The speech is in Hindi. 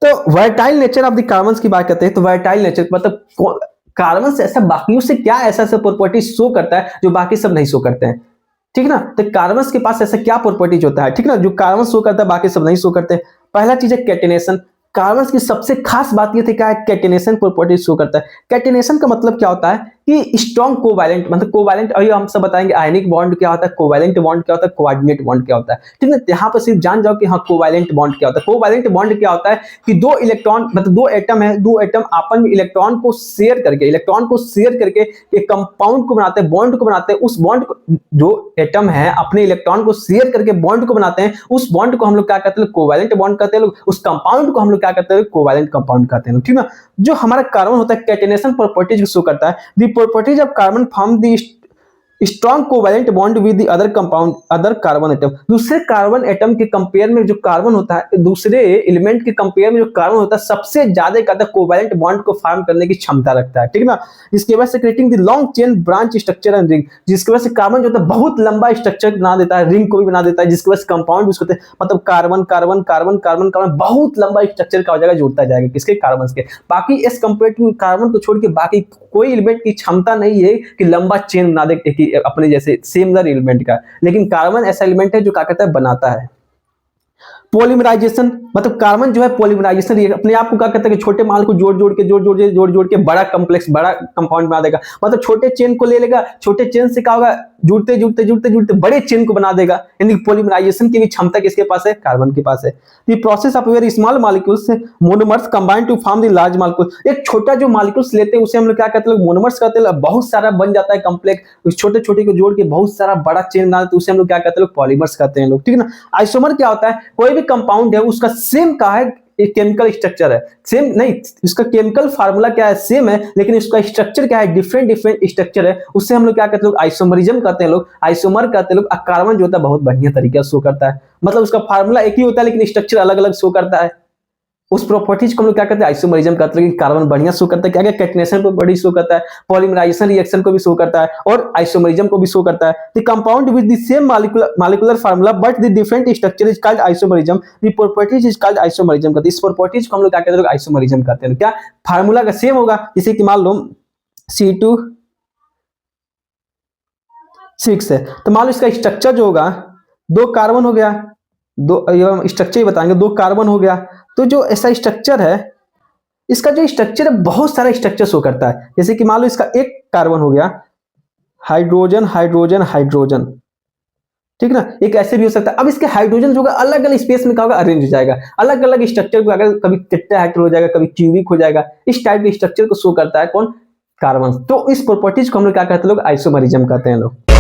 तो वर्टाइल नेचर ऑफ द कार्बन की बात करते हैं, तो वर्टाइल नेचर मतलब कार्बन से ऐसा बाकियों से क्या ऐसा ऐसा प्रॉपर्टी शो करता है जो बाकी सब नहीं शो करते हैं, ठीक ना। तो कार्बन के पास ऐसा क्या प्रॉपर्टीज होता है, ठीक ना, जो कार्बन शो करता है बाकी सब नहीं शो करते। पहला चीज है कैटेनेशन। कार्बन की सबसे खास बात यह थी क्या है, कैटेनेशन प्रॉपर्टी शो करता है। कैटेनेशन का मतलब क्या होता है कि स्ट्रॉन्ग कोवैलेंट, मतलब कोवैलेंट, अभी हम सब बताएंगे आयनिक बॉन्ड क्या होता है, कोवैलेंट बॉन्ड क्या होता है, कोऑर्डिनेट बॉन्ड क्या होता है, ठीक है। यहाँ पर सिर्फ जान जाओ कि हाँ कोवैलेंट बॉन्ड क्या होता है। कोवैलेंट बॉन्ड क्या होता है कि दो इलेक्ट्रॉन, मतलब दो एटम है, दो एटम आपस में इलेक्ट्रॉन को शेयर करके एक कंपाउंड को बनाते हैं, बॉन्ड को बनाते हैं। उस बॉन्ड को, जो एटम है अपने इलेक्ट्रॉन को शेयर करके बॉन्ड को बनाते हैं, उस बॉन्ड को हम लोग क्या कहते हैं, कोवैलेंट बॉन्ड कहते हैं लोग। उस कंपाउंड को हम लोग क्या कहते हैं, कोवैलेंट कंपाउंड कहते हैं, ठीक ना। जो हमारा कार्बन होता है कैटेनेशन प्रॉपर्टीज शो करता है। The properties of carbon form the strong covalent bond with the other compound, other carbon atom. दूसरे कार्बन एटम के कंपेयर में जो कार्बन होता है, दूसरे एलिमेंट के कंपेयर में जो कार्बन होता है सबसे ज्यादा कहता है कोवैलेंट बॉन्ड को फॉर्म करने की क्षमता रखता है, ठीक ना। जिसकी वजह से creating the long chain branch structure and ring, जिसकी वजह से कार्बन जो होता है बहुत लंबा स्ट्रक्चर बना देता है, रिंग को भी बना देता है, जिसकी वजह से कंपाउंड भी होते हैं, मतलब carbon carbon carbon carbon carbon बहुत लंबा स्ट्रक्चर का हो जाएगा, जुड़ता जाएगा किसके, कार्बन के। बाकी एस कंपेयर टू कार्बन को छोड़ के बाकी कोई एलिमेंट की क्षमता नहीं है कि लंबा चेन बना दे अपने जैसे सिमिलर एलिमेंट का, लेकिन कार्बन ऐसा एलिमेंट है जो क्या करता है, बनाता है। पॉलीमराइजेशन, मतलब कार्बन जो है पॉलीमराइजेशन, ये अपने आप को क्या कहता है कि छोटे माल को जोड़ के बड़ा कॉम्प्लेक्स, बड़ा कंपाउंड बना देगा। मतलब छोटे चेन को ले लेगा, छोटे चेन से क्या होगा, जुड़ते बड़े चेन को बना देगा। यानी पॉलीमराइजेशन की भी क्षमता किसके पास है, कार्बन के पास है। The process of very small molecules monomers combine to form the large molecule. एक छोटा जो मॉलिक्यूल्स लेते हैं उसे हम लोग क्या कहते हैं, मोनोमर्स कहते हैं। बहुत सारा बन जाता है कॉम्प्लेक्स, उस छोटे छोटे को जोड़ के बहुत सारा बड़ा चेन बना देते हैं, उसे हम लोग क्या कहते हैं, पॉलीमर्स कहते हैं लोग, ठीक है ना। आइसोमर क्या होता है, कोई भी कंपाउंड है उसका सेम का है केमिकल स्ट्रक्चर है, सेम नहीं, इसका केमिकल फार्मूला क्या है, सेम है, लेकिन इसका स्ट्रक्चर क्या है, डिफरेंट स्ट्रक्चर है। उससे हम लोग क्या कहते हैं, आइसोमरिज्म कहते हैं लोग, आइसोमर कहते हैं लोग। कार्बन जो होता है बहुत बढ़िया तरीके से शो करता है, मतलब उसका फार्मूला एक ही होता है लेकिन स्ट्रक्चर अलग अलग शो करता है। उस प्रॉपर्टीज को हम लोग क्या करते हैं, आइसोमरिज्म कहते हैं। कार्बन बढ़िया शो करता है, क्या क्या कैटेनेशन प्रॉपर्टी शो करता है, पॉलीमराइजेशन रिएक्शन को भी शो करता है और आइसोमरिज्म को भी शो करता है। The compound with the same molecular formula but the different structure is called isomerism, the properties is called isomerism. इस प्रॉपर्टीज को हम लोग क्या कहते हैं, आइसोमरिज्म कहते हैं। क्या फार्मूला का सेम होगा, जैसे कि मान लो C2H6 है, तो मान लो इसका स्ट्रक्चर जो होगा, दो कार्बन हो गया, दो स्ट्रक्चर ही बताएंगे, दो कार्बन हो गया, तो जो ऐसा स्ट्रक्चर है, इसका जो स्ट्रक्चर है बहुत सारा स्ट्रक्चर शो करता है। जैसे कि मान लो इसका एक कार्बन हो गया, हाइड्रोजन हाइड्रोजन हाइड्रोजन, ठीक ना। एक ऐसे भी हो सकता है। अब इसके हाइड्रोजन जो होगा अलग अलग स्पेस में क्या होगा, अरेंज हो जाएगा, अलग अलग स्ट्रक्चर को, अगर कभी टेट्राहेड्रल हो जाएगा, कभी क्यूबिक हो जाएगा, इस टाइप के स्ट्रक्चर को शो करता है कौन, कार्बन। तो इस प्रॉपर्टीज को हम लोग क्या कहते हैं, लोग आइसोमरिज्म कहते हैं लोग।